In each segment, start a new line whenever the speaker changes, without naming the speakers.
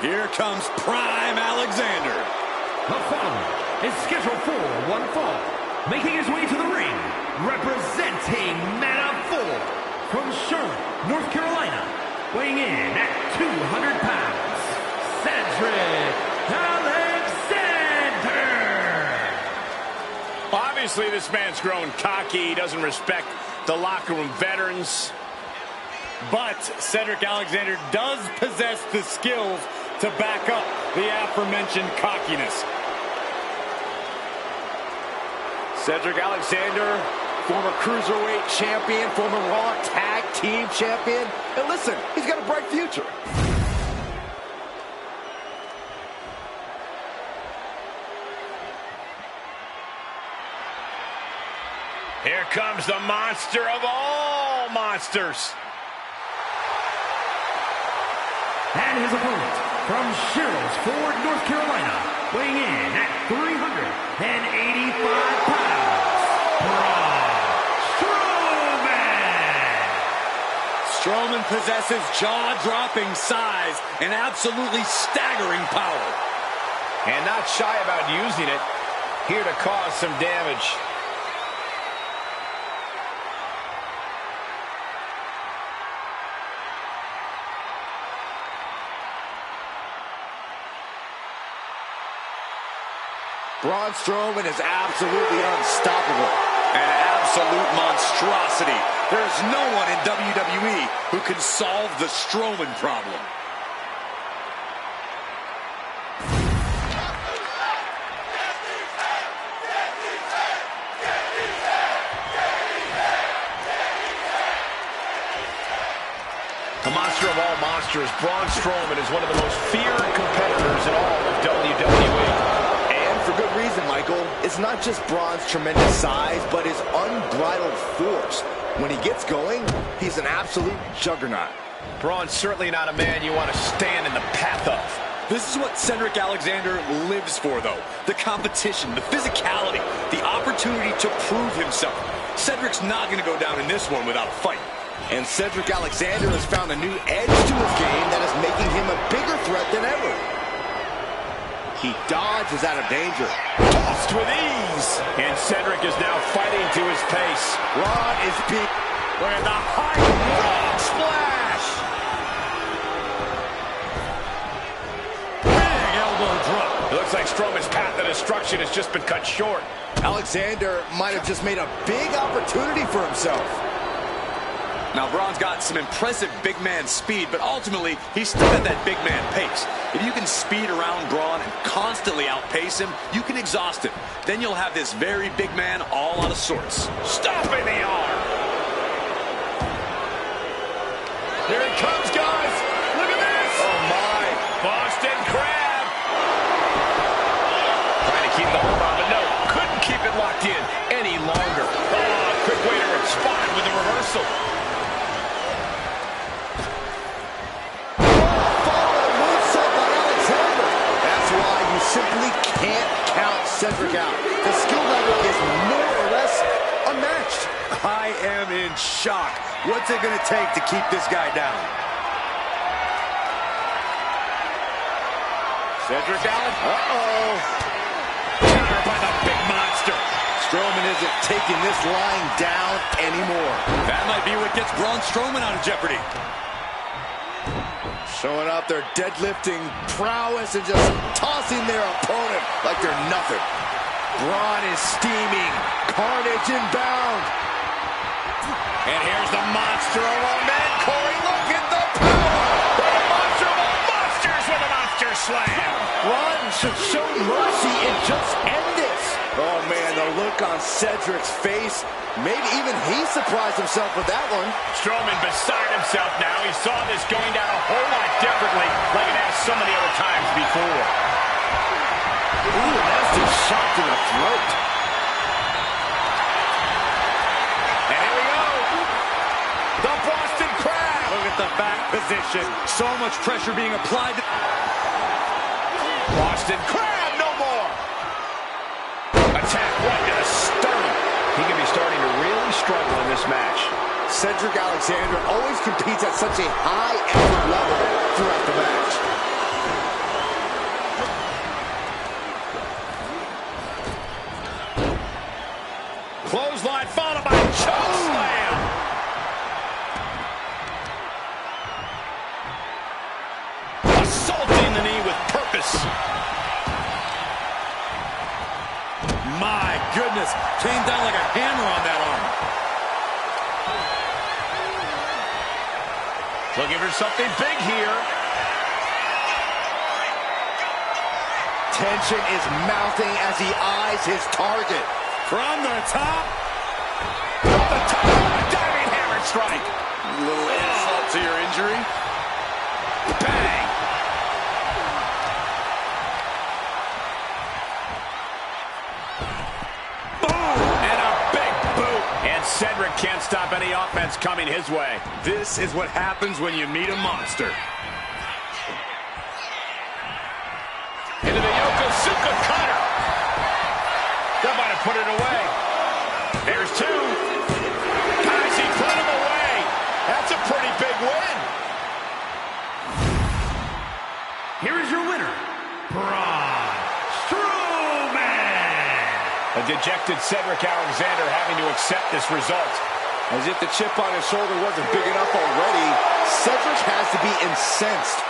Here comes Prime Alexander.
The following is scheduled for one fall. Making his way to the ring, representing Man of 4 from Charlotte, North Carolina, weighing in at 200 pounds, Cedric Alexander.
Obviously, this man's grown cocky. He doesn't respect the locker room veterans.
But Cedric Alexander does possess the skills to back up the aforementioned cockiness.
Cedric Alexander, former Cruiserweight champion, former Raw Tag Team champion. And listen, he's got a bright future.
Here comes the monster of all monsters.
And his opponent, from Sherrills-Ford, North Carolina, weighing in at 385 pounds, Braun Strowman.
Strowman possesses jaw-dropping size and absolutely staggering power.
And not shy about using it, here to cause some damage.
Braun Strowman is absolutely unstoppable.
An absolute monstrosity. There's no one in WWE who can solve the Strowman problem.
The monster of all monsters, Braun Strowman is one of the most feared competitors in all of WWE.
For good reason, Michael. It's not just Braun's tremendous size, but his unbridled force. When he gets going, he's an absolute juggernaut.
Braun's certainly not a man you want to stand in the path of.
This is what Cedric Alexander lives for, though. The competition, the physicality, the opportunity to prove himself. Cedric's not going to go down in this one without a fight.
And Cedric Alexander has found a new edge to his game that is making him a bigger threat than ever. He dodges out of danger.
Tossed with ease. And Cedric is now fighting to his pace.
Braun is being...
With a high frog splash.
Big elbow drop.
It looks like Strowman's path to destruction has just been cut short.
Alexander might have just made a big opportunity for himself.
Now, Braun's got some impressive big man speed, but ultimately, he's still at that big man pace. If you can speed around Braun and constantly outpace him, you can exhaust him. Then you'll have this very big man all out of sorts.
Stomping the arm. Here it comes, guys. Look at this.
Oh, my.
Boston Crab. Trying to keep the hold on, but no, couldn't keep it locked in any longer. Oh, quick way to respond with the reversal.
Simply can't count Cedric out. The skill level is more or less unmatched.
I am in shock. What's it going to take to keep this guy down?
Cedric Alexander.
Uh-oh.
Countered by the big monster.
Strowman isn't taking this lying down anymore.
That might be what gets Braun Strowman out of jeopardy.
Showing up their deadlifting prowess and just tossing their opponent like they're nothing. Braun is steaming. Carnage inbound.
And here's the monster of all men, Corey. Look at the power. The monster of all monsters with a monster slam.
Braun should show mercy and just end this. Oh, man, the look on Cedric's face. Maybe even he surprised himself with that one.
Strowman beside himself now. He saw this going down a whole lot differently, like it has so many other times before.
Ooh, nasty shot to the throat.
And here we go. The Boston Crab.
Look at the back position. So much pressure being applied.
Boston Crab, no more. Attack right to the sternum. He could be starting to really struggle in this match.
Cedric Alexander always competes at such a high effort level throughout the match.
Clothesline followed by a choke slam. Assaulting the knee with purpose.
My goodness, came down like a hammer on that arm.
Looking for something big here.
Tension is mounting as he eyes his target.
From the top.
Off the top, a diving hammer strike.
A little insult to your injury.
Bang. Boom. And a big boot. And Cedric can't stop any offense coming his way.
This is what happens when you meet a monster.
Into the Yokosuka cutter. That might have put it away. There's two. Guys, he put him away. That's a pretty big win.
Here is your winner, Braun Strowman.
A dejected Cedric Alexander having to accept this result.
As if the chip on his shoulder wasn't big enough already, Cedric has to be incensed.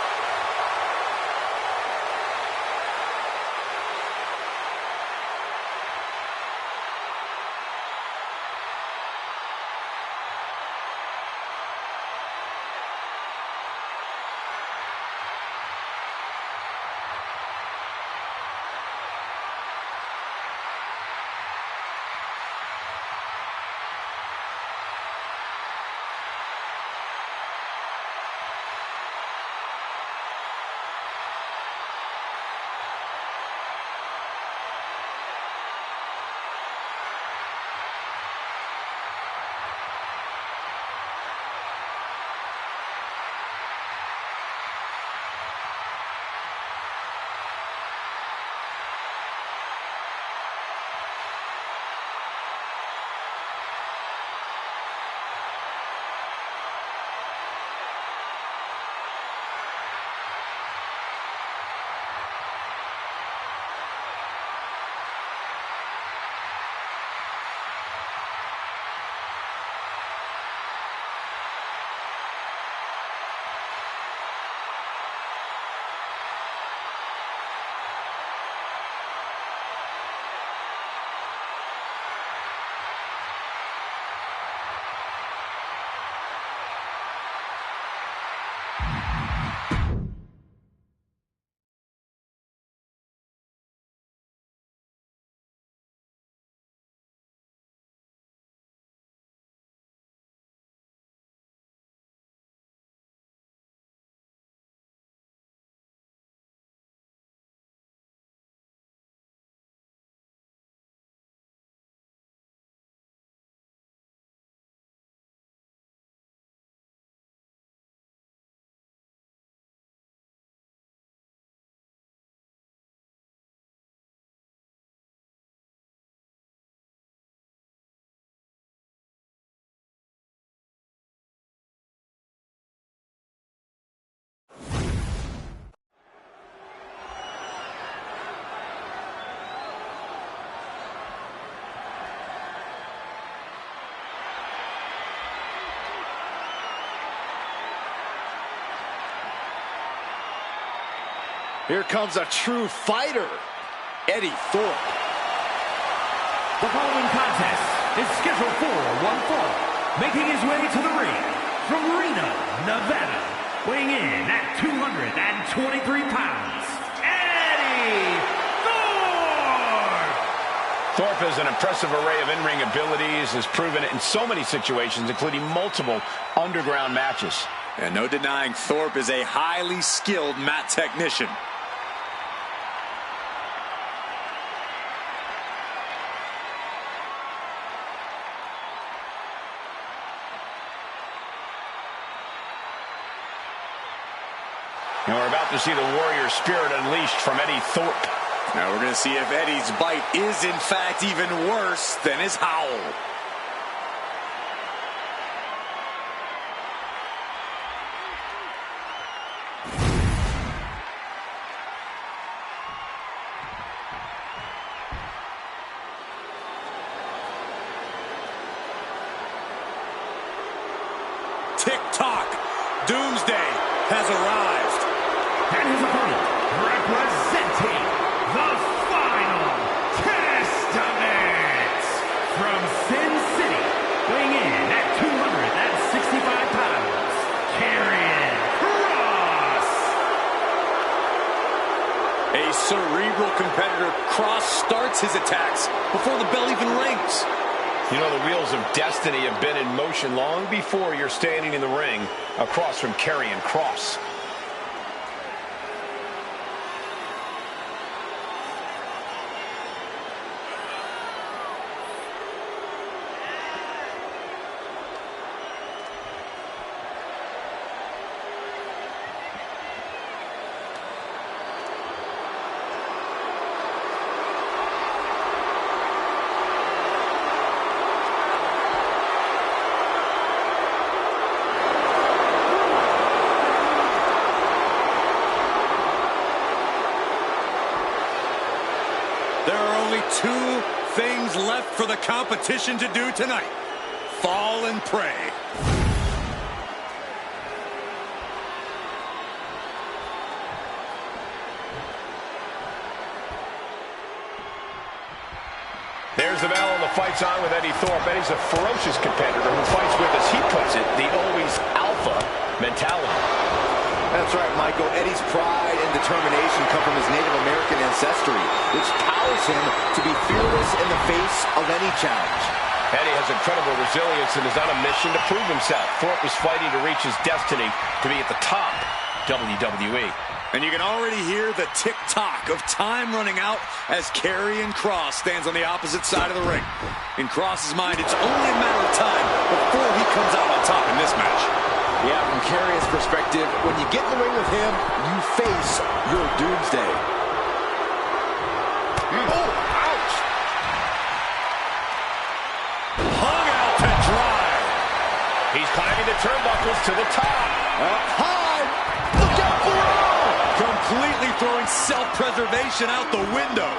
Here comes a true fighter, Eddie Thorpe.
The following contest is scheduled for one fall. Making his way to the ring from Reno, Nevada, weighing in at 223 pounds, Eddie Thorpe!
Thorpe has an impressive array of in-ring abilities, has proven it in so many situations, including multiple underground matches.
And no denying Thorpe is a highly skilled mat technician.
And we're about to see the warrior spirit unleashed from Eddie Thorpe.
Now we're going to see if Eddie's bite is in fact even worse than his howl. tick-tock. Doomsday has arrived.
And his opponent, representing the Final Testament, from Sin City, weighing in at 265 pounds, Karrion Kross.
A cerebral competitor, Kross starts his attacks before the bell even rings.
You know, the wheels of destiny have been in motion long before you're standing in the ring across from Karrion Kross.
There are only two things left for the competition to do tonight: fall and pray.
There's the bell and the fight's on with Eddie Thorpe. Eddie's a ferocious competitor who fights with, as he puts it, the always alpha mentality.
That's right, Michael. Eddie's pride and determination come from his Native American ancestry, which powers him to be fearless in the face of any challenge.
Eddie has incredible resilience and is on a mission to prove himself. Thorpe is fighting to reach his destiny to be at the top WWE.
And you can already hear the tick-tock of time running out as Karrion Kross stands on the opposite side of the ring. In Kross's mind, it's only a matter of time before he comes out on top in this match.
Yeah, from Karrion's perspective, when you get in the ring with him, you face your doomsday.
Oh, ouch!
Hung out to dry.
He's climbing the turnbuckles to the top.
Up high! Look out for it!
Completely throwing self-preservation out the window.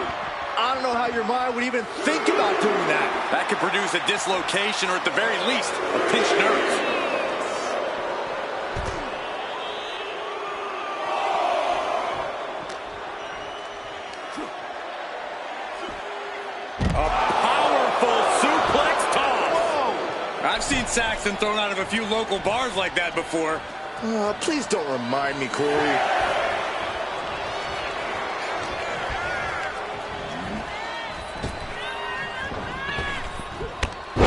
I don't know how your mind would even think about doing that.
That could produce a dislocation or at the very least, a pinched nerve. I've seen Saxton thrown out of a few local bars like that before.
Please don't remind me, Corey.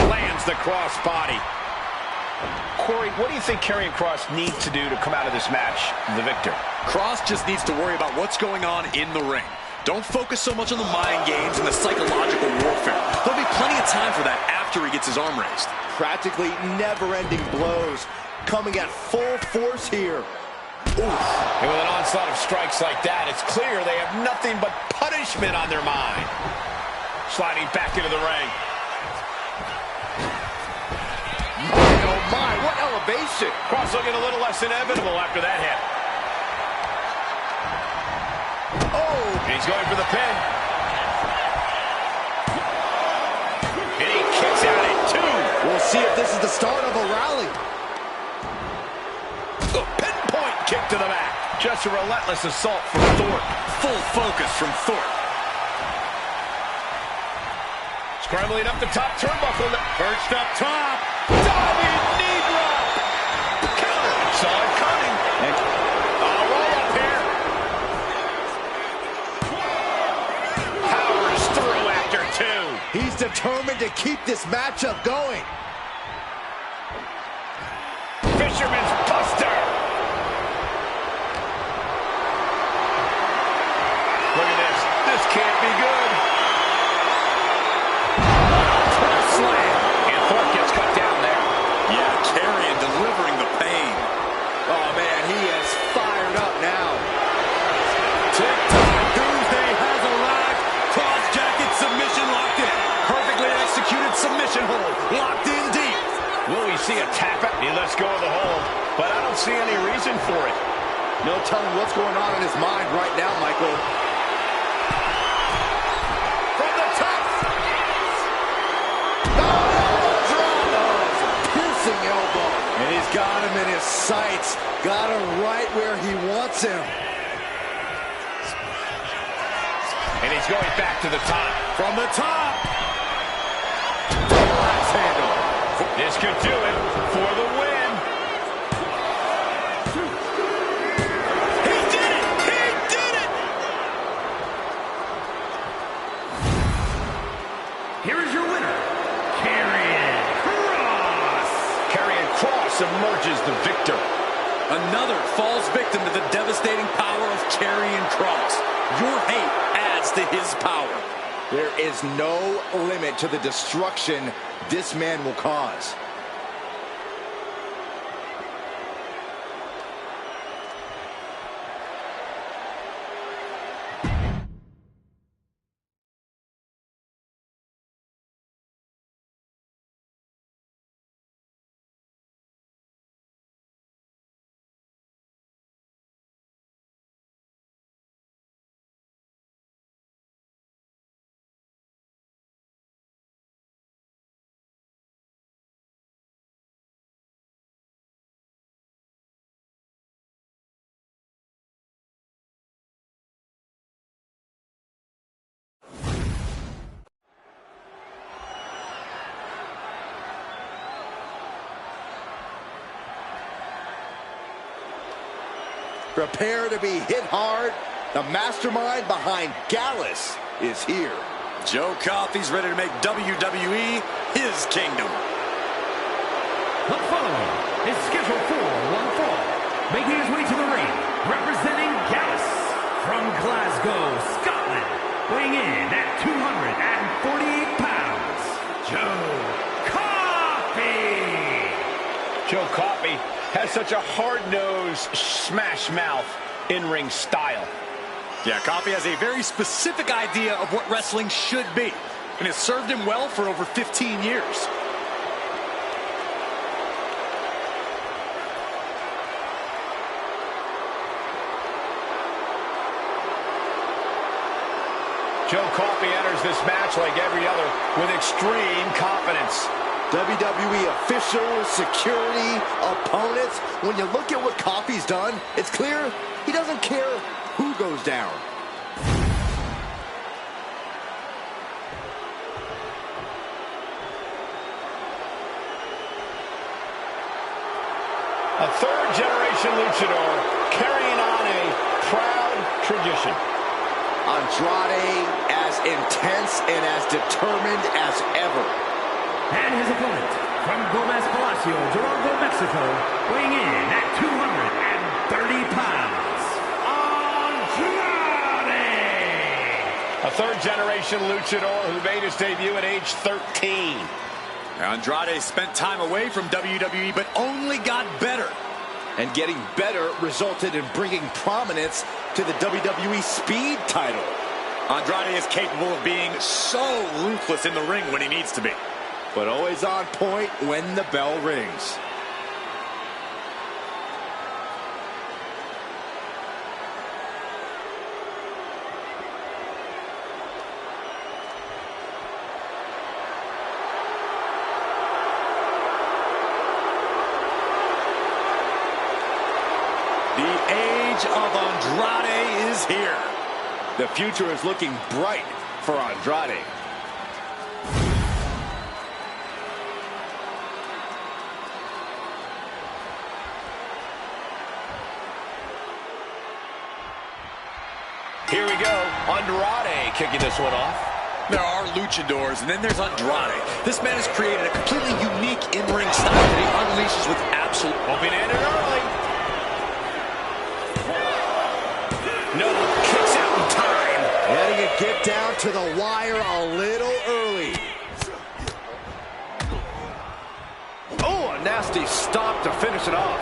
Lands the crossbody. Corey, what do you think Karrion Kross needs to do to come out of this match the victor?
Kross just needs to worry about what's going on in the ring. Don't focus so much on the mind games and the psychological warfare. There'll be plenty of time for that after he gets his arm raised.
Practically never-ending blows coming at full force here.
Oof. And with an onslaught of strikes like that, it's clear they have nothing but punishment on their mind. Sliding back into the ring.
Oh my, what elevation!
Kross looking a little less inevitable after that hit.
Oh!
And he's going for the pin. And he kicks out at 2.
We'll see if this is the start of a rally.
The pinpoint kick to the back. Just a relentless assault from Thorpe.
Full focus from Thorpe.
Scrambling up the top turnbuckle.
Perched up top.
Diving knee drop. Counter. Saw it coming. Roll up here. Powers through after 2.
He's determined to keep this matchup going.
Fisherman's Buster. Look at this. This can't be good.
Slam.
And Thorpe gets cut down there.
Yeah, Karrion delivering the pain.
Oh man, he is fired up now.
Tick-tock, Doomsday has arrived. Cross jacket submission locked in. Perfectly executed submission hold. Locked in deep.
Will we see a tap out? He lets go of the hold, but I don't see any reason for it.
No telling what's going on in his mind right now, Michael. From the top. Oh, elbow drop. Oh, piercing elbow.
And he's
he's got him in his sights. Got him right where he wants him.
And he's going back to the top.
From the top. Double axe handle.
This could do it for the win.
He did it! He did it!
Here is your winner, Karrion Kross.
Karrion Kross emerges the victor.
Another falls victim to the devastating power of Karrion Kross. Your hate adds to his power.
There is no limit to the destruction this man will cause. Prepare to be hit hard. The mastermind behind Gallus is here.
Joe Coffey's ready to make WWE his kingdom.
The following is scheduled for one fall. Making his way to the ring, representing Gallus from Glasgow, Scotland. Weighing in at 248 pounds, Joe Coffey.
Joe Coffey has such a hard-nosed, smash-mouth in-ring style.
Yeah, Coffey has a very specific idea of what wrestling should be, and it's served him well for over 15 years.
Joe Coffey enters this match like every other with extreme confidence.
WWE officials, security, opponents. When you look at what Coffey's done, it's clear he doesn't care who goes down.
A third-generation luchador carrying on a proud tradition.
Andrade as intense and as determined as ever.
And his opponent, from Gomez Palacio, Durango, Mexico, weighing in at 230 pounds, Andrade!
A third-generation luchador who made his debut at age 13.
Andrade spent time away from WWE, but only got better.
And getting better resulted in bringing prominence to the WWE Speed title.
Andrade is capable of being so ruthless in the ring when he needs to be.
But always on point when the bell rings.
The age of Andrade is here.
The future is looking bright for Andrade.
Here we go. Andrade kicking this one off.
There are luchadors, and then there's Andrade. This man has created a completely unique in-ring style that he unleashes with absolute...
Hoping to end it early. No, kicks out in time.
Letting it get down to the wire a little early. Oh, a nasty stop to finish it off.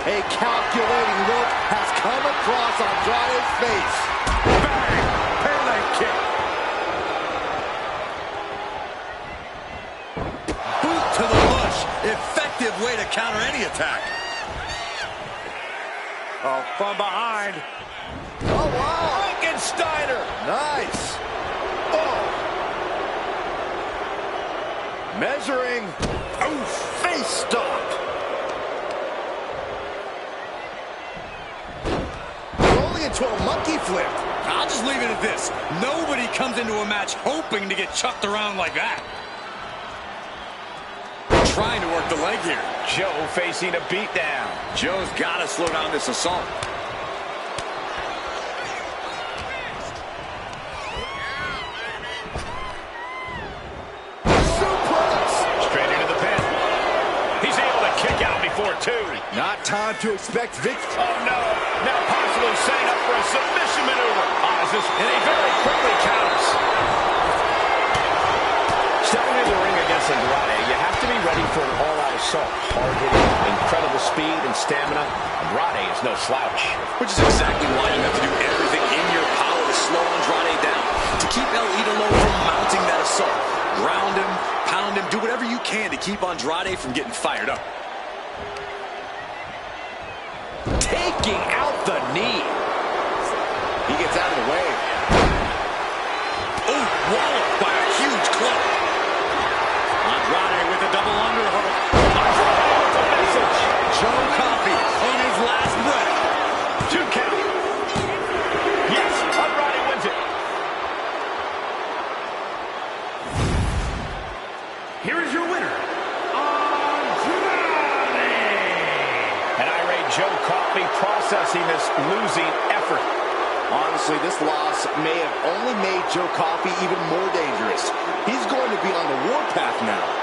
A calculating look has come across Andrade's face. Bang! Parallel kick.
Boot to the bush. Effective way to counter any attack. Oh, from behind.
Oh, wow.
Frankensteiner.
Nice. Oh. Measuring. Oh, face stop. into a monkey flip.
I'll just leave it at this. Nobody comes into a match hoping to get chucked around like that. Trying to work the leg here.
Joe facing a beatdown.
Joe's got to slow down this assault.
Straight into the pin. He's able to kick out before two.
Not time to expect victory.
Oh, no. Now possibly setting up for a submission maneuver. And he very quickly counters. Stepping into the ring against Andrade, you have to be ready for an all-out assault. Hard-hitting, incredible speed and stamina. Andrade is no slouch.
Which is exactly why you have to do everything in your power to slow Andrade down. To keep El Idolo from mounting that assault. Ground him, pound him, do whatever you can to keep Andrade from getting fired up.
Taking out the knee. He gets out of the way.
Oh, walloped by a huge club. Andrade with a double underhook. Andrade with a message. Joe Coffey on his last breath.
2 count. Yes, Andrade wins it.
Here is your winner, Andrade!
An irate Joe Coffey processing this losing effort.
Honestly, this loss may have only made Joe Coffey even more dangerous. He's going to be on the warpath now.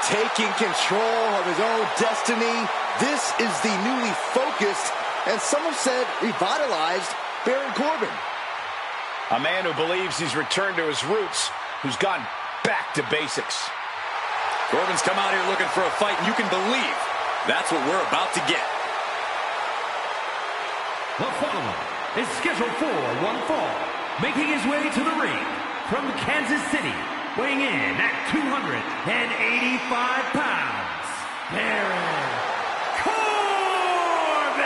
Taking control of his own destiny. This is the newly focused, and some have said revitalized, Baron Corbin.
A man who believes he's returned to his roots, who's gone back to basics.
Corbin's come out here looking for a fight, and you can believe that's what we're about to get.
The following is scheduled for one fall, making his way to the ring from Kansas City, weighing in at 285 pounds, Baron Corbin!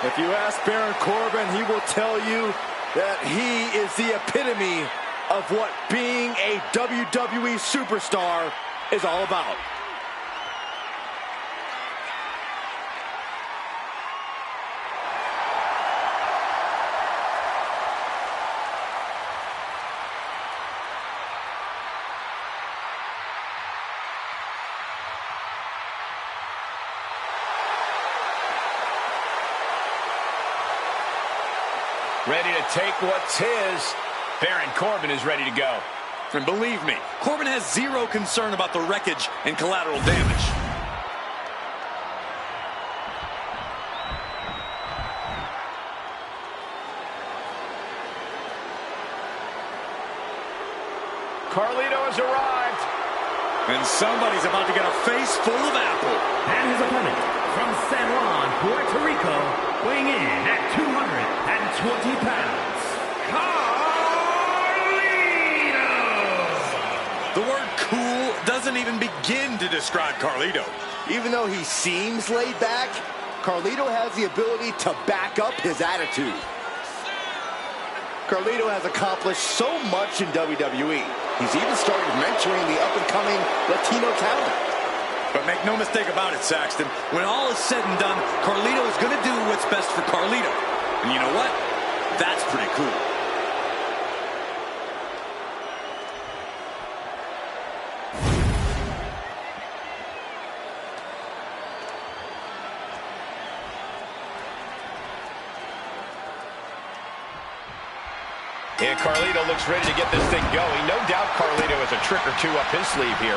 If you ask Baron Corbin, he will tell you that he is the epitome of what being a WWE superstar is all about.
Ready to take what's his. Baron Corbin is ready to go.
And believe me, Corbin has zero concern about the wreckage and collateral damage.
Carlito has arrived.
And somebody's about to get a face full of apple.
And his opponent from San Juan, Puerto Rico, weighing in at 220 pounds, Carlito!
The word cool doesn't even begin to describe Carlito.
Even though he seems laid back, Carlito has the ability to back up his attitude. Carlito has accomplished so much in WWE. He's even started mentoring the up-and-coming Latino talent.
But make no mistake about it, Saxton. When all is said and done, Carlito is going to do what's best for Carlito. And you know what? That's pretty cool.
And Carlito looks ready to get this thing going. No doubt Carlito has a trick or two up his sleeve here.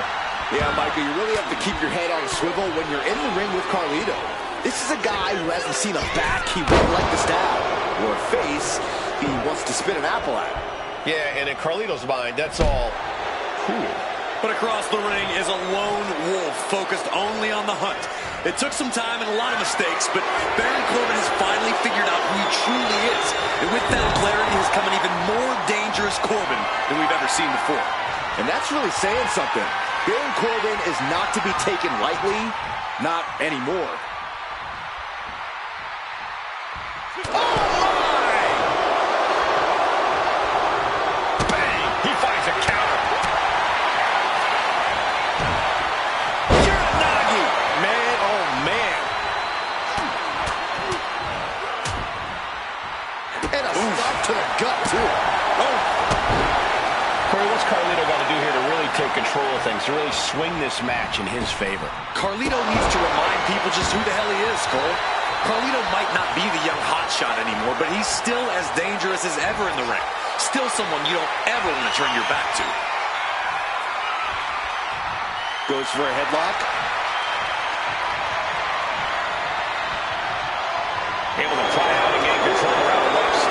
Yeah, Michael, you really have to keep your head on a swivel when you're in the ring with Carlito. This is a guy who hasn't seen a back he wouldn't like to stab, or a face he wants to spit an apple at.
Yeah, and in Carlito's mind, that's all cool.
But across the ring is a lone wolf focused only on the hunt. It took some time and a lot of mistakes, but Baron Corbin has finally figured out who he truly is. And with that clarity has come an even more dangerous Corbin than we've ever seen before.
And that's really saying something. Baron Corbin is not to be taken lightly, not anymore.
Oh, my! Bang! He finds a counter. Uranagi! Man, oh, man.
And a stop to the gut, too.
Oh! Corey, what's Carlito got to do here to really take control of things, to really swing this match in his favor?
Carlito needs to remind people just who the hell he is, Cole. Carlito might not be the young hotshot anymore, but he's still as dangerous as ever in the ring. Still someone you don't ever want to turn your back to.
Goes for a headlock.
Able to try out and gain control around the waist.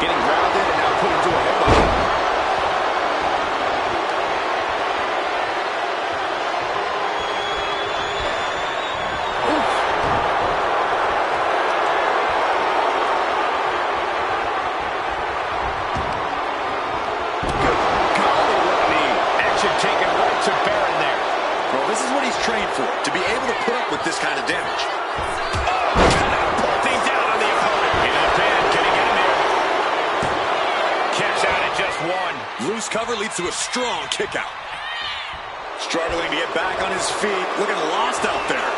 Getting grounded and now put into a headlock.
This is what he's trained for, to be able to put up with this kind of damage.
Putting down on the opponent. Into the pin, can he get him here? Kicks out at just one.
Loose cover leads to a strong kick out. Struggling to get back on his feet, looking lost out there.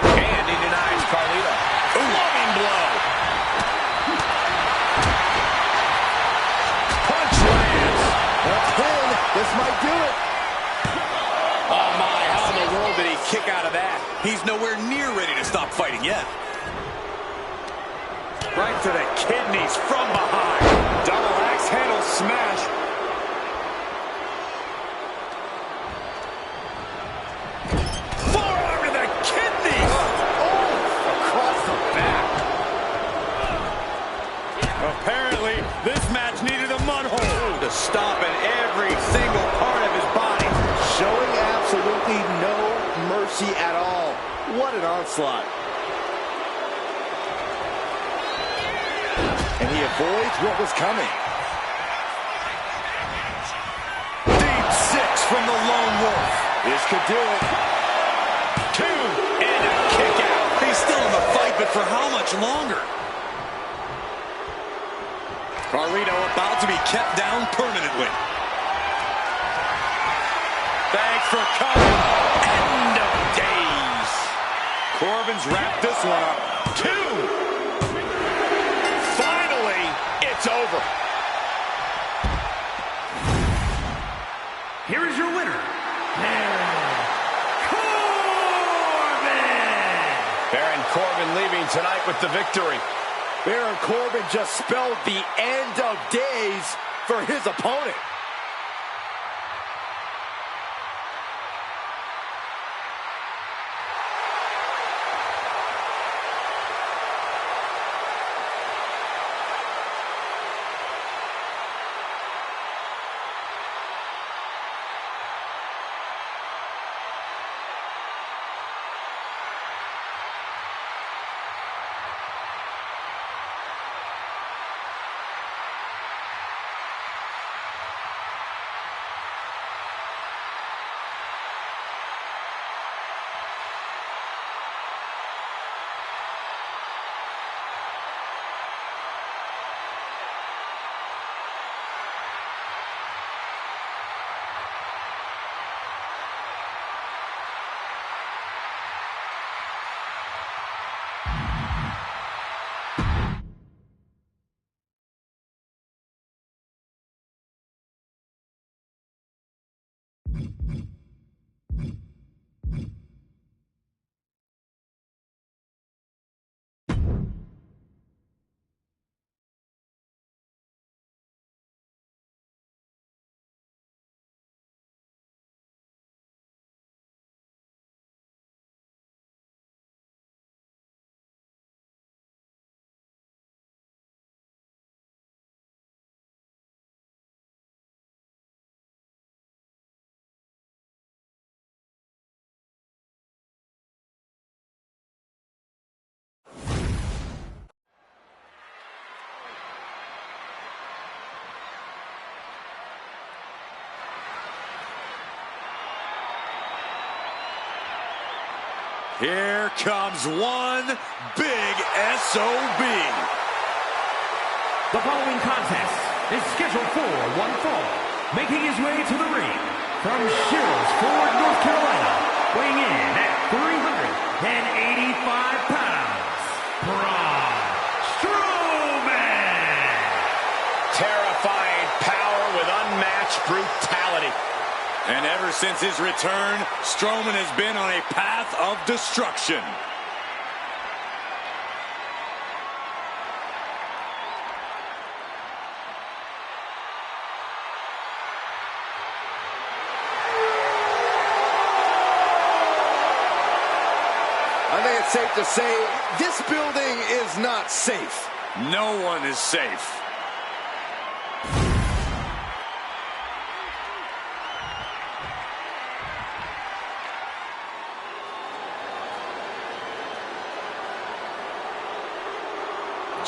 And he denies Carlito. Loving blow. Punch lands.
A pin. This might do it.
Oh, my. How in the world did he kick out of that?
He's nowhere near ready to stop fighting yet.
Right to the kidneys from behind. Double axe handle smash. Forearm to the kidneys.
Oh, across the back.
Apparently, this match needed a mud hole to stop in every single part of his body.
Showing absolutely no mercy at all. What an onslaught. And he avoids what was coming.
Deep six from the lone wolf.
This could do it.
Two and a kick out.
He's still in the fight, but for how much longer? Carlito about to be kept down permanently. Thanks for coming.
End of days.
Corbin's wrapped this one up.
Two. Finally, it's over.
Here is your winner, Baron Corbin!
Baron Corbin leaving tonight with the victory.
Baron Corbin just spelled the end of days for his opponent.
Here comes one big SOB.
The following contest is scheduled for one fall. Making his way to the ring from Ford, North Carolina, weighing in at 385 pounds, Braun Strowman.
Terrifying power with unmatched brutality.
And ever since his return, Strowman has been on a path of destruction.
I think it's safe to say this building is not safe.
No one is safe.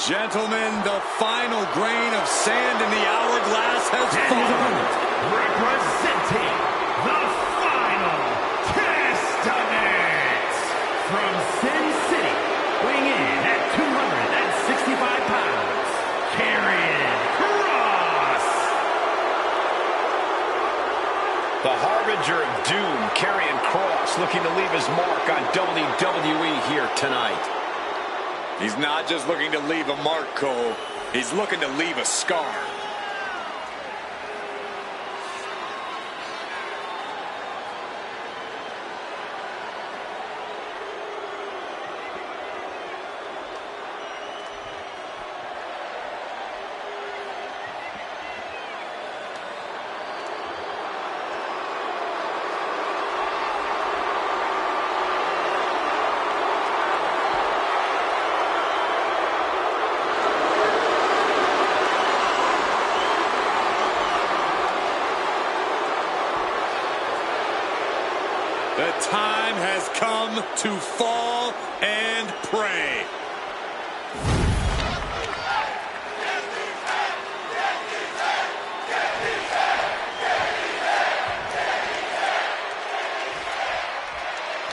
Gentlemen, the final grain of sand in the hourglass has fallen.
Representing the final testament from Sin City, weighing in at 265 pounds, Karrion Kross.
The harbinger of doom, Karrion Kross, looking to leave his mark on WWE here tonight.
He's not just looking to leave a mark, Cole. He's looking to leave a scar. The time has come to fall and pray.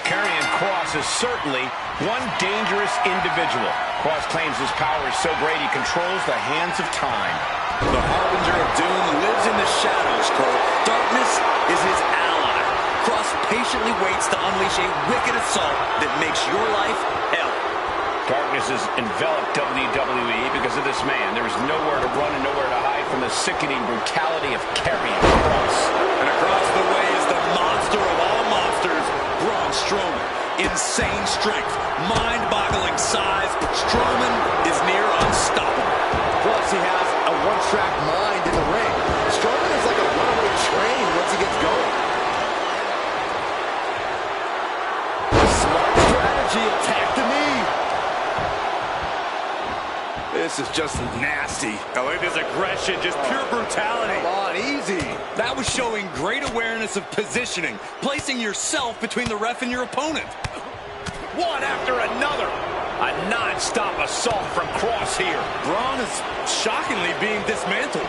Karrion Kross is certainly one dangerous individual. Kross claims his power is so great he controls the hands of time.
The harbinger of doom lives in the shadows, Cole. Darkness is his ally. Kross patiently waits to unleash a wicked assault that makes your life hell.
Darkness has enveloped WWE because of this man. There is nowhere to run and nowhere to hide from the sickening brutality of Karrion Kross.
And across the way is the monster of all monsters, Braun Strowman. Insane strength, mind-boggling size, Strowman is near unstoppable.
Plus, he has a one-track mind in the ring. Strowman is like a runaway train once he gets going. Smart strategy, attack the knee. This is just nasty.
Oh, look at this aggression, just pure brutality.
Come on, easy.
That was showing great awareness of positioning, placing yourself between the ref and your opponent.
One after another. A non-stop assault from Kross here.
Braun is shockingly being dismantled.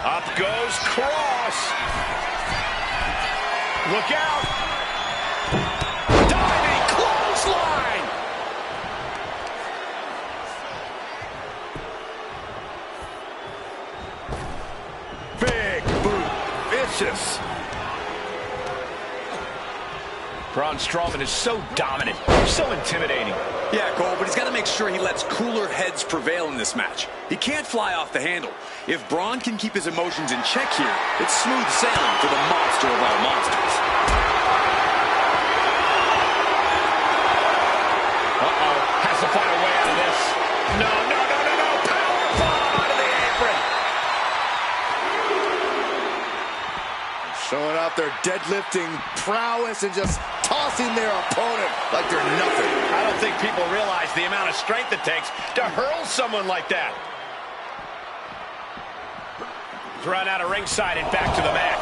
Up goes Kross. Look out. Diving clothesline.
Big boot. Vicious.
Braun Strowman is so dominant, so intimidating.
Yeah, Cole, but he's got to make sure he lets cooler heads prevail in this match. He can't fly off the handle. If Braun can keep his emotions in check here, it's smooth sailing for the monster of all monsters.
Uh-oh, has to find a way out of this. No, no, no, no, no, power bomb out of the apron.
Showing out their deadlifting prowess and just tossing their opponent like they're nothing.
I don't think people realize the amount of strength it takes to hurl someone like that. Thrown out of ringside and back to the mat.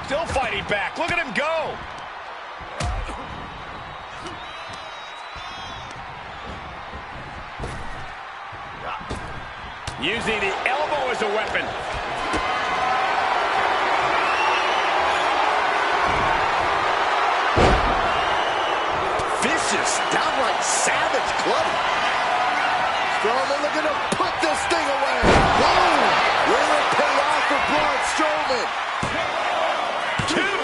Still fighting back. Look at him go. using the elbow as a weapon.
Vicious, downright savage clubbing. Strowman looking to put this thing away. Boom! Will it pay off for Braun Strowman?
Two!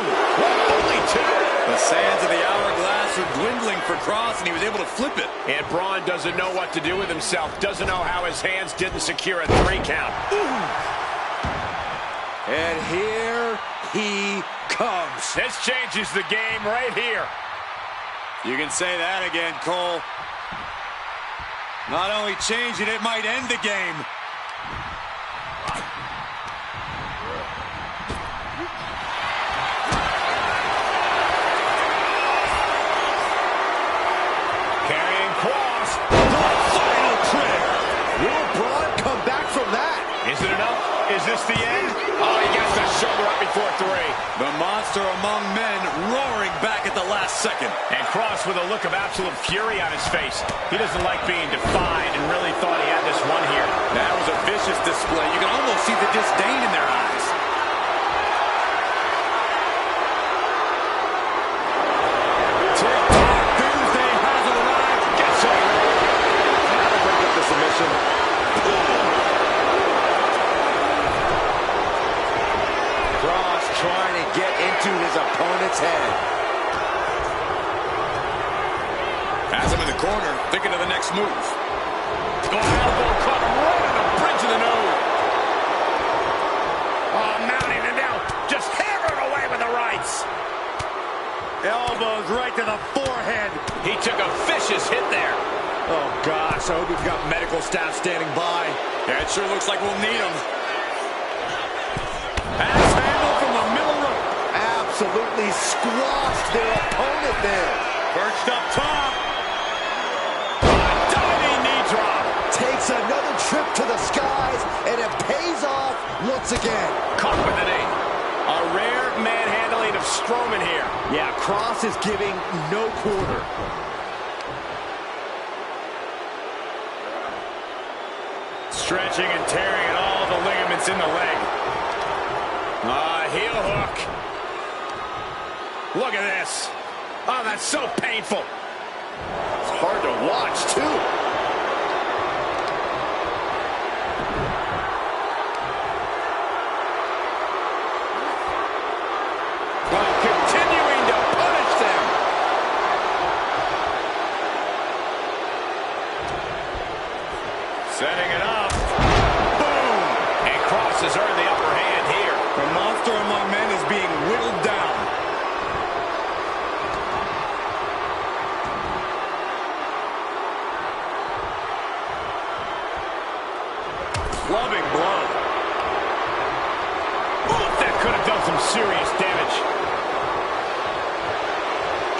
Only two!
The sands of the hourglass are dwindling for Cross, and he was able to flip it.
And Braun doesn't know what to do with himself. Doesn't know how his hands didn't secure a 3 count. Ooh.
And here he comes.
This changes the game right here.
You can say that again, Cole. Not only change it, it might end the game.
Carrying Cross.
The final prayer. Will Braun come back from that?
Is it enough? Is this the end? Oh, he gets the shoulder up before 3.
The monster among men roaring back at the last second.
And Cross with a look of absolute fury on his face. He doesn't like being defied and really thought he had this one here.
That was a vicious display. You can almost see the disdain in their eyes. TikTok Tuesday has arrived.
Get set.
Now to break up the submission. Cross trying to get into his opponent's head.
Has him in the corner, thinking of the next move.
Oh, elbow caught him right on the bridge of the nose. Oh, mounting it now. Just hammering away with the rights.
Elbows right to the forehead.
He took a vicious hit there.
Oh, gosh, I hope we've got medical staff standing by.
Yeah, it sure looks like we'll need him. Axe handle from the middle rope.
Absolutely squashed their opponent there.
Perched up top.
Diving knee drop.
Takes another trip to the skies, and it pays off once again.
Caught with the knee. A rare manhandling of Strowman here.
Yeah, Cross is giving no quarter.
Stretching and tearing at all the ligaments in the leg. Heel hook. Look at this. Oh, that's so painful.
It's hard to watch, too.
Well, continuing to punish them. Setting it up. Boom. And Cross has earned the upper hand here.
The monster among men is being whittled down.
Clubbing blow. Ooh, that could have done some serious damage.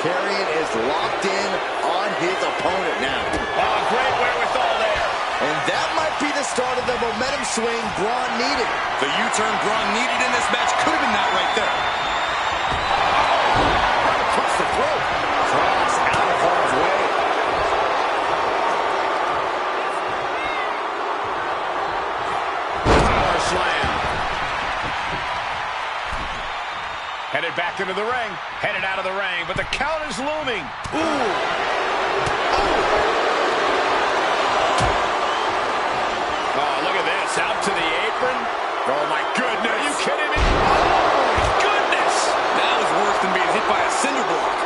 Karrion is locked in on his opponent now.
Oh, great wherewithal there.
And that might be the start of the momentum swing Braun needed.
The U-turn Braun needed in this match could have been that right there.
Right across the throat. Cross out of harm's way.
Power slam. Headed back into the ring. Headed out of the ring, but the count is looming. Oh, look at this. Out to the apron. Oh, my goodness. Are you kidding me? Oh, my goodness.
That was worse than being hit by a cinder block.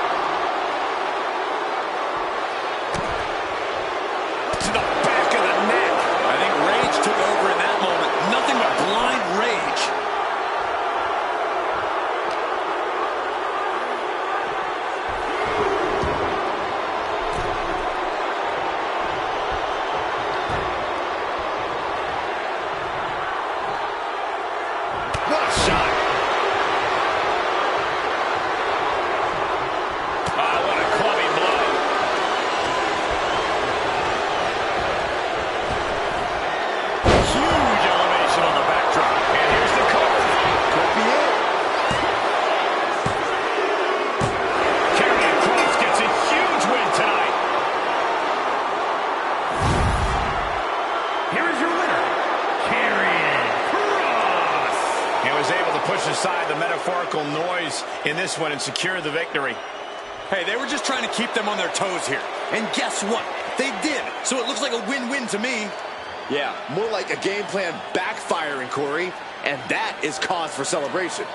To the back of the neck.
I think rage took over in that moment. Nothing but blind rage.
What a shot. push aside the metaphorical noise in this one and secure the victory.
Hey, they were just trying to keep them on their toes here. And guess what? They did. So it looks like a win-win to me.
Yeah, more like a game plan backfiring, Corey. And that is cause for celebration.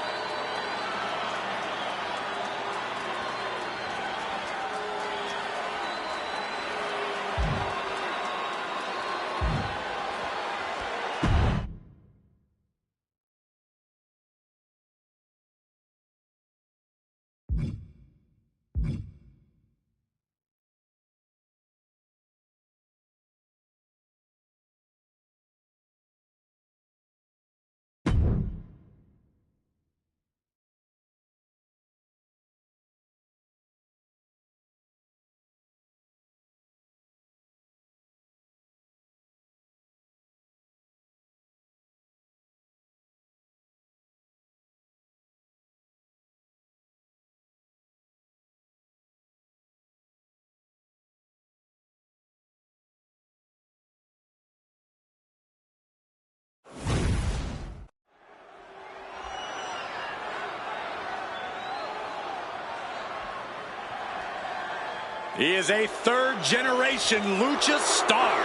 He is a third-generation lucha star.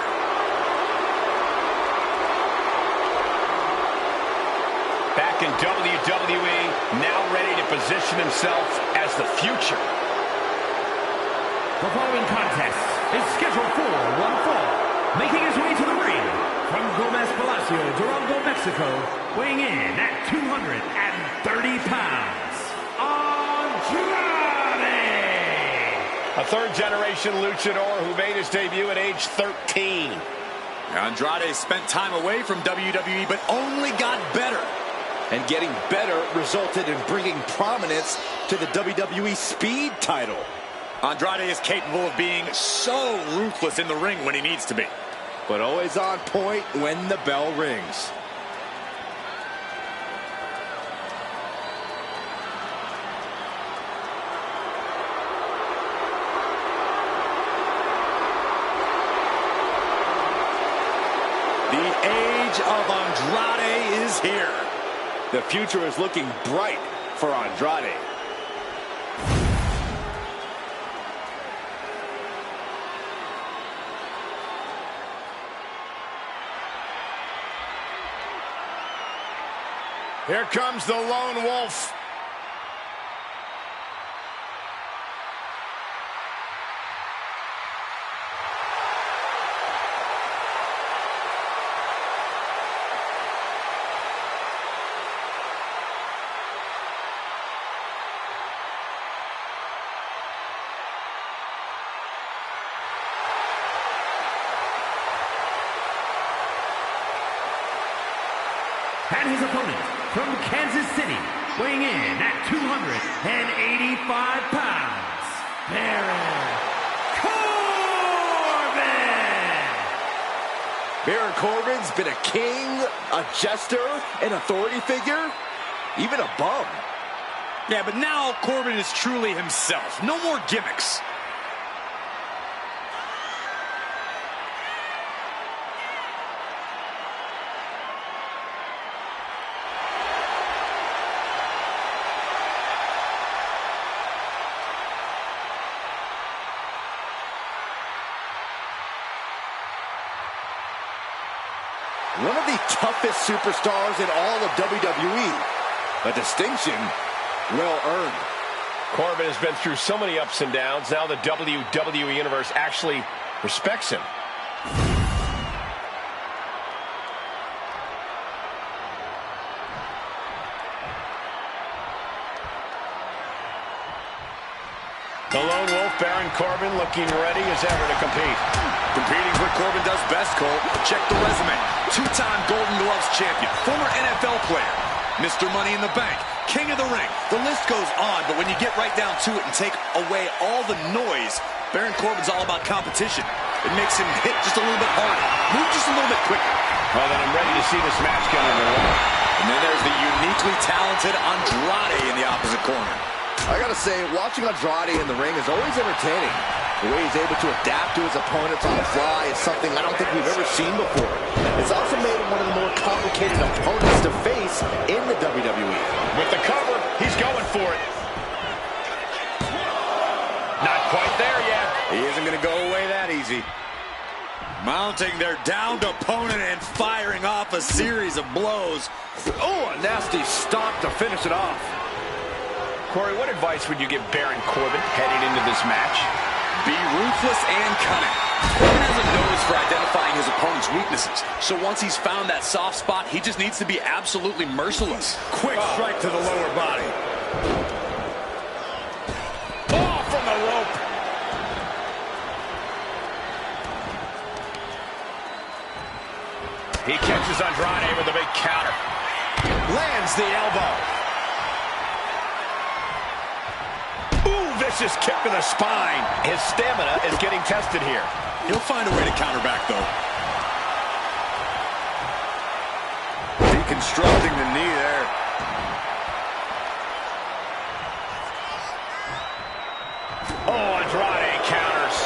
Back in WWE, now ready to position himself as the future.
The following contest is scheduled for one fall. Making his way to the ring from Gomez Palacio, Durango, Mexico, weighing in at 230 pounds, Andrade!
A third-generation luchador who made his debut at age 13.
Andrade spent time away from WWE, but only got better.
And getting better resulted in bringing prominence to the WWE Speed title.
Andrade is capable of being so ruthless in the ring when he needs to be.
But always on point when the bell rings.
The age of Andrade is here.
The future is looking bright for Andrade.
Here comes the lone wolf.
And his opponent from Kansas City, weighing in at 285 pounds, Baron Corbin!
Baron Corbin's been a king, a jester, an authority figure, even a bum.
Yeah, but now Corbin is truly himself. No more gimmicks.
One of the toughest superstars in all of WWE. A distinction well earned.
Corbin has been through so many ups and downs. Now the WWE Universe actually respects him. The lone wolf, Baron Corbin, looking ready as ever to compete.
Competing's what Corbin does best, Cole. Check the resume. Two-time Golden Gloves champion, former NFL player, Mr. Money in the Bank, King of the Ring. The list goes on, but when you get right down to it and take away all the noise, Baron Corbin's all about competition. It makes him hit just a little bit harder, move just a little bit quicker.
Well, then I'm ready to see this match get underway.
And then there's the uniquely talented Andrade in the opposite corner.
I gotta say, watching Andrade in the ring is always entertaining. The way he's able to adapt to his opponents on the fly is something I don't think we've ever seen before. It's also made him one of the more complicated opponents to face success in the WWE.
With the cover, he's going for it. Not quite there yet.
He isn't going to go away that easy. Mounting their downed opponent and firing off a series of blows.
Oh, a nasty stomp to finish it off.
Corey, what advice would you give Baron Corbin heading into this match?
Be ruthless and cunning. Corbin has a nose for identifying his opponent's weaknesses. So once he's found that soft spot, he just needs to be absolutely merciless.
Quick strike to the lower body.
Oh, from the rope. He catches Andrade with a big counter.
Lands the elbow.
Ooh, vicious kick to the spine. His stamina is getting tested here.
He'll find a way to counter back, though. Deconstructing the knee there.
Oh, Andrade counters.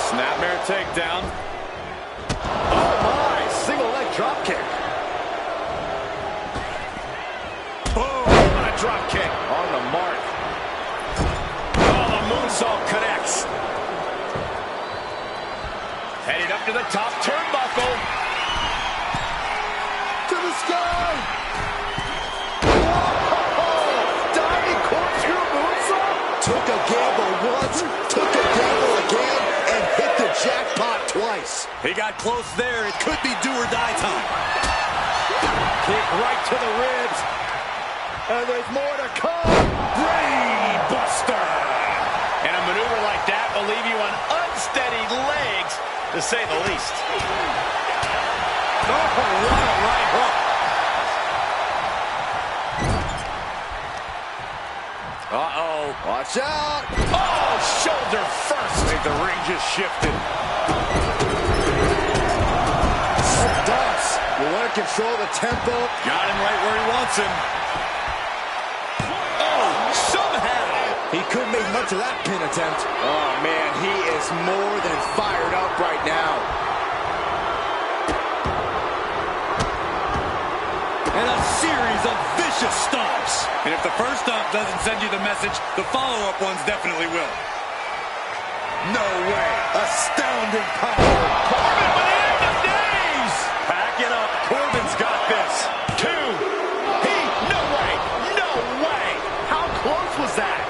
Snapmare takedown.
Oh my, single leg drop kick.
Oh, a drop kick.
On the mark.
Oh, the moonsault connects. Headed up to the top turnbuckle.
To the sky. Whoa! Diving corkscrew moonsault. Took a gamble once, took a gamble again, and hit the jackpot twice.
He got close there. It could be do or die time.
Kick right to the ribs. And there's more to come.
Brain buster. And a maneuver like that will leave you on unsteady legs, to say the least.
Oh, what a right hook. Uh-oh. Watch out.
Oh, shoulder first.
I think the ring just shifted. Dots will want to control the tempo.
Got him right where he wants him.
He couldn't make much of that pin attempt. Oh, man, he is more than fired up right now.
And a series of vicious stomps. And if the first stomp doesn't send you the message, the follow-up ones definitely will.
No way. Astounding power.
Corbin with the end of days.
Pack it up. Corbin's got this.
Two. No way. No way.
How close was that?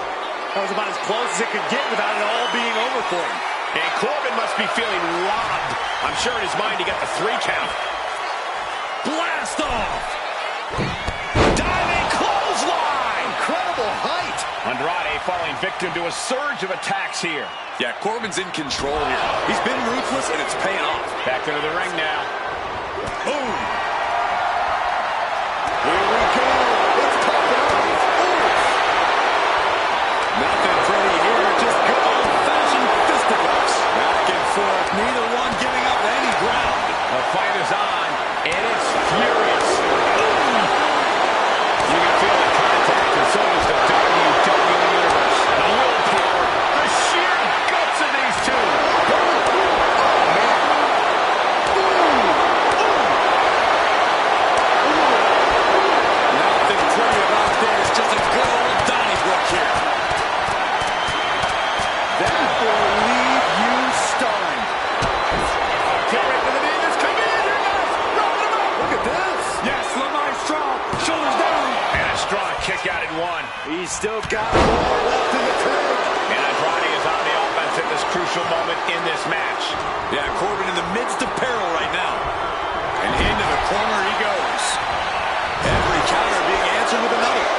That was about as close as it could get without it all being over for him.
And Corbin must be feeling robbed. I'm sure in his mind he got the 3 count.
Blast off.
Diving clothesline.
Incredible height.
Andrade falling victim to a surge of attacks here.
Yeah, Corbin's in control here. He's been ruthless, and it's paying off.
Back into the ring now.
Boom.
Here we go. It's popping off.
Nothing pretty here, just good old-fashioned fisticuffs. Back and forth, neither one giving up any ground.
The fight is on, and it's furious. You can feel the contact, and so does the WWE Universe. The willpower, the sheer guts of these two.
Nothing pretty about this, just a good old Donnybrook here.
That will leave you stunned.
Can't wait for the knee. This could be it. Here it goes. Dropping him out.
Look at this.
Yes, Lamar strong, shoulders down.
And a strong kick out at 1.
He's still got more left in the tank.
And Andrade is on the offense at this crucial moment in this match.
Yeah, Corbin in the midst of peril right now. And into the corner he goes. Every counter being answered with another.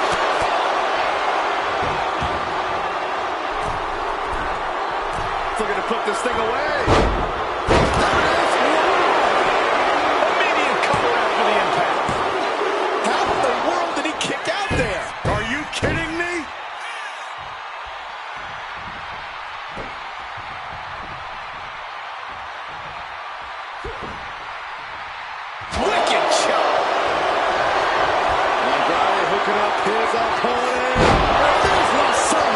Looking to put this thing away.
Immediate cover after the impact.
How in the world did he kick out there?
Are you kidding me?
Wicked shot.
Andrade hooking up his opponent. There's my son,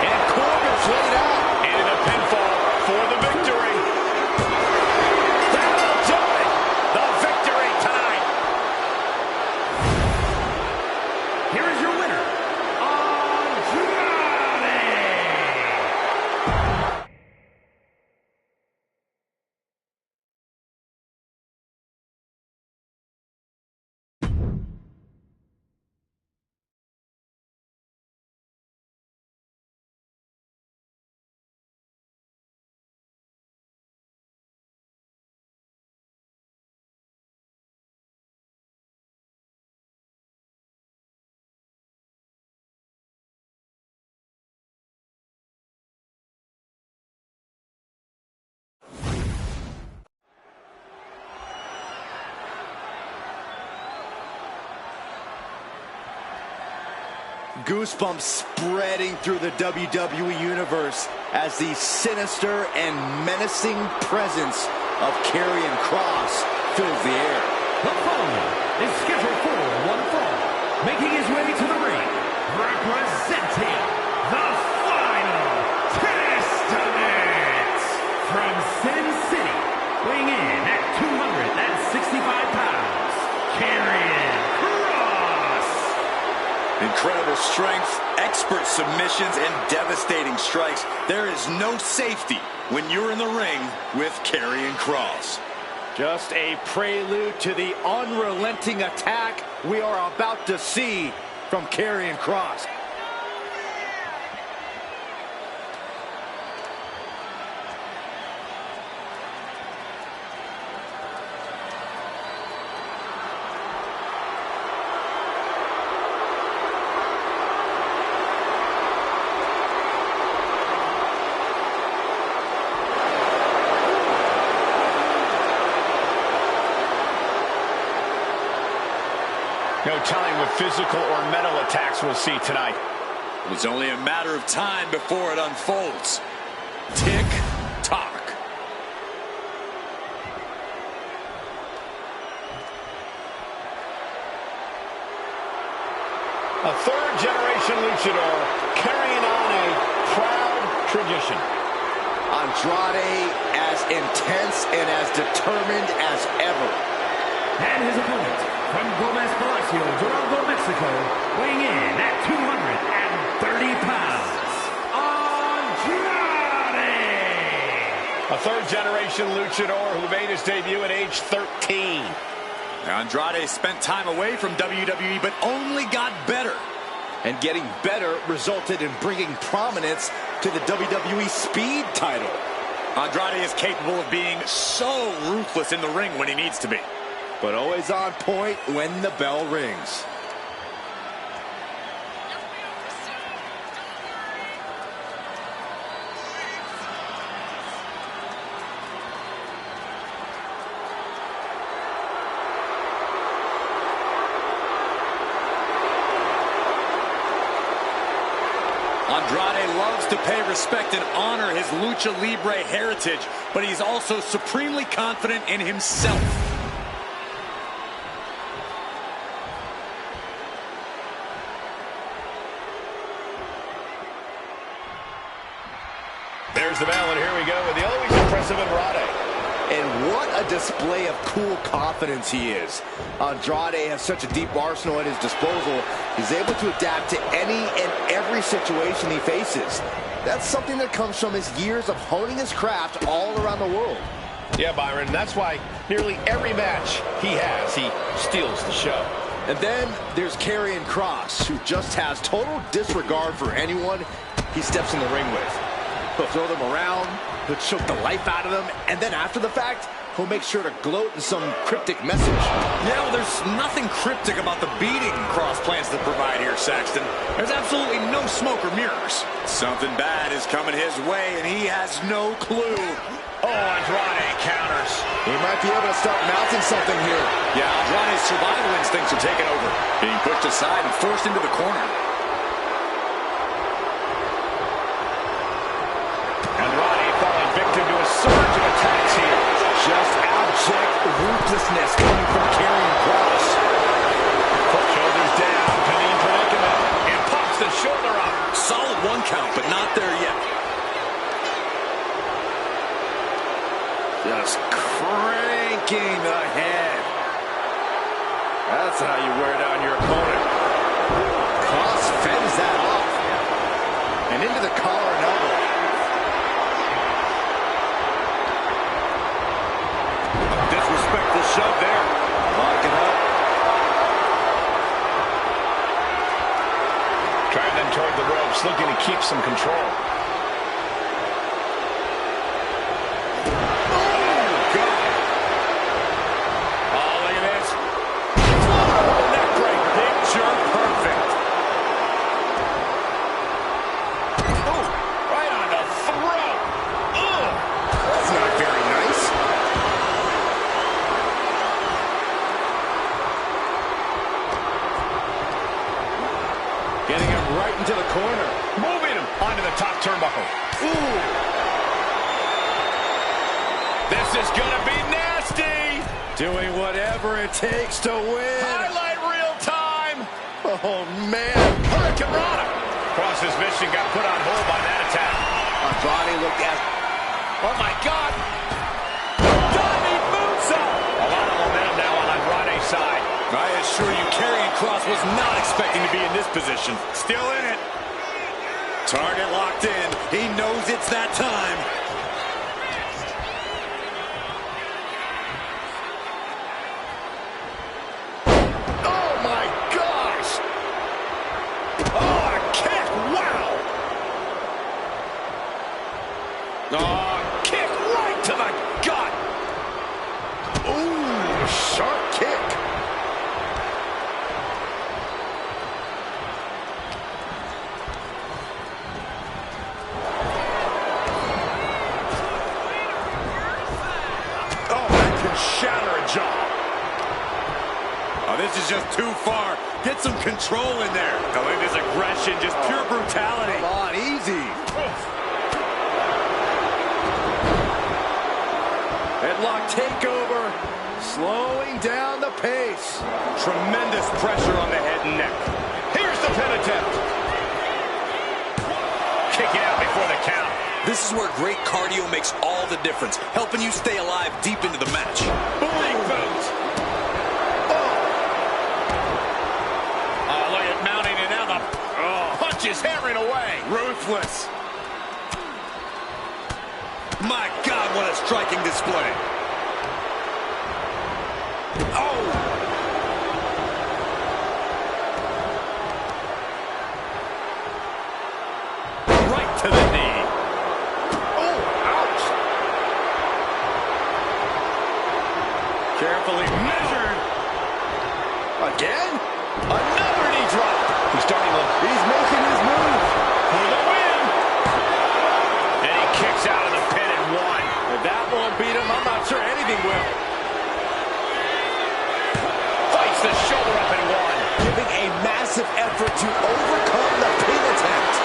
and Corbin's laid out.
And a pinfall for the victory. That'll do it. The
Goosebumps spreading through the WWE Universe as the sinister and menacing presence of Karrion Kross fills the air.
The following is scheduled for one fall, making his way to the ring, representing the Final Testament from Sin City, weighing in at 265 pounds, Karrion Kross.
Incredible strength, expert submissions, and devastating strikes. There is no safety when you're in the ring with Karrion Kross.
Just a prelude to the unrelenting attack we are about to see from Karrion Kross.
No telling what physical or mental attacks we'll see tonight.
It's only a matter of time before it unfolds. Tick tock.
A third-generation luchador carrying on a proud tradition.
Andrade as intense and as determined as ever.
And his opponent, from Gomez Palacio, Durango, Mexico, weighing in at 230 pounds, Andrade!
A third-generation luchador who made his debut at age 13.
Andrade spent time away from WWE, but only got better.
And getting better resulted in bringing prominence to the WWE Speed title.
Andrade is capable of being so ruthless in the ring when he needs to be.
But always on point when the bell rings.
Andrade loves to pay respect and honor his Lucha Libre heritage, but he's also supremely confident in himself.
There's the bell, and here we go with the always impressive Andrade.
And what a display of cool confidence he is. Andrade has such a deep arsenal at his disposal. He's able to adapt to any and every situation he faces. That's something that comes from his years of honing his craft all around the world.
Yeah, Byron, that's why nearly every match he has, he steals the show.
And then there's Karrion Kross, who just has total disregard for anyone he steps in the ring with. He'll throw them around, he'll choke the life out of them, and then after the fact, he'll make sure to gloat in some cryptic message.
Yeah, well, there's nothing cryptic about the beating Kross plans to provide here, Saxton. There's absolutely no smoke or mirrors. Something bad is coming his way, and he has no clue.
Oh, Andrade counters.
He might be able to start mounting something here.
Yeah, Andrade's survival instincts are taking over, being pushed aside and forced into the corner.
Andrade falling victim to a surge of attacks here.
Just abject ruthlessness coming from Karrion Kross.
Shoulders down, clean predicament, and pops the shoulder up.
Solid one count, but not there yet.
Just cranking ahead. That's how you wear down your opponent. Kross fends that off. And into the collar and elbow. Disrespectful shove there. Locking up.
Driving them toward the ropes, looking to keep some control.
right into the corner.
Moving him onto the top turnbuckle.
Ooh.
This is gonna be nasty.
Doing whatever it takes to win.
Highlight real time.
Oh, man.
Hurricane Rana. Cross's mission got put on hold by that attack.
Andrade looked at...
Oh, my God. Diving moonsault. A lot of momentum now on Andrade's side.
I assure you, Karrion Kross was not expecting to be in this position.
Still in it.
Target locked in. He knows it's that time.
Oh, my gosh. Oh, a kick. Wow. Oh, kick right to the gut.
Ooh, sharp kick.
Oh, that can shatter a jaw.
Oh, this is just too far. Get some control in there. Oh, look at this aggression, just pure brutality.
Come on, easy. Headlock takeover. Slowing down the pace.
Tremendous pressure on the head and neck.
Here's the pin attempt. Kicking out before the count.
This is where great cardio makes all the difference, helping you stay alive deep into the match.
Big boot. Oh, look at mounting it now. The punches hammering away.
Ruthless. My God, what a striking display. Oh! Right to the knee.
Oh, ouch.
Carefully measured.
Again?
Another knee drop. He's starting to...
He's making his move.
For the win. And he kicks out of the pin and one.
If that won't beat him, I'm not sure anything will.
Fights the shoulder up and one.
Giving a massive effort to overcome the pin attempt.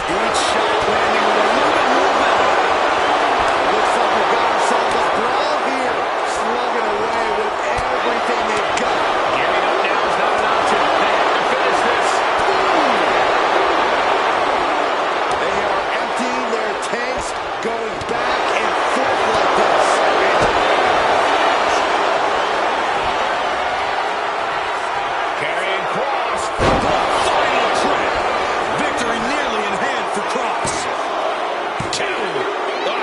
Each shot landing with a little bit more power. Looks like we've got ourselves a brawl here. Slugging away with everything they've got.
Giving up now is not an option. They have to finish this.
They are emptying their tanks, going back and forth like this.
Karrion Kross.
Final trip. Victory nearly in hand for Kross.
Two.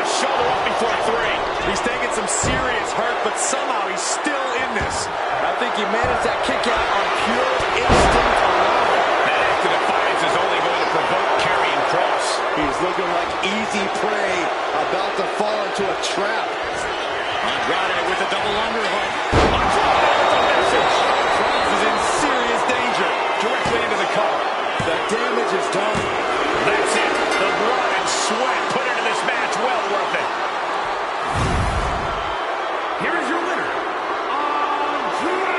Shoulder up before three.
He's taking some serious hurt, but somehow he's still in this.
I think he managed that kick out on pure instinct alone.
That act of defiance is only going to provoke Karrion Kross.
He's looking like easy prey, about to fall into a trap.
Andrade with a double underhook.
Andrade with a message.
Kross is in serious danger.
Directly into the cover.
The damage is done.
That's it. The blood and sweat put into this match. Well worth it.
Here is your winner, Andrade!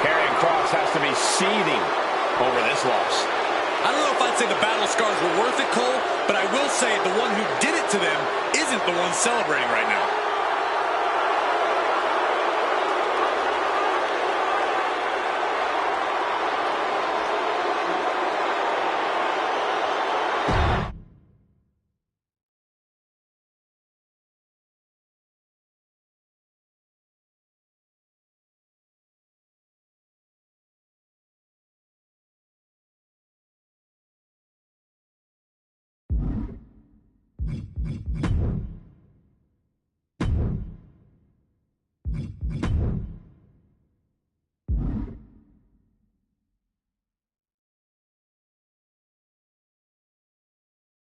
Karrion Kross has to be seething over this loss.
I don't know if I'd say the battle scars were worth it, Cole, but I will say the one who did it to them isn't the one celebrating right now.